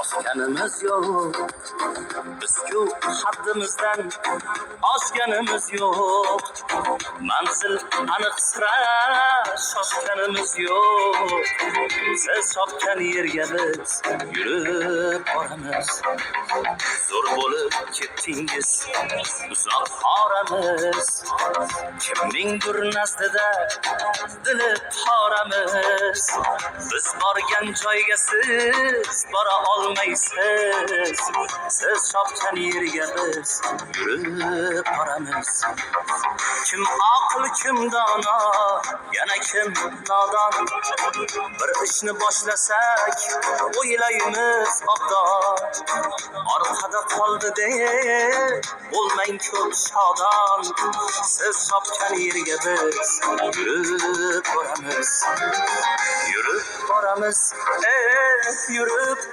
Osganimiz yo'q, biz-ku haddimizdan oshganimiz yo'q. Manzil aniq sira shoshganimiz yo'q. Siz chopgan yerga biz yurib boramiz. Zo'r bo'lib ketdingiz, uzoq oramiz. Kimningdir nazdida dili toramiz. Biz borgan joyga siz bora olmaysiz. Siz chopgan yerga biz yurib boramiz. Kim aql, kim dono, yana kim nodon. Bir ishni boshlasak, o'ylaymiz obdon. Orqada qoldi deb bo'lmang ko'p shodon. Siz chopgan yerga biz yurib boramiz. Yurib boramiz, yurib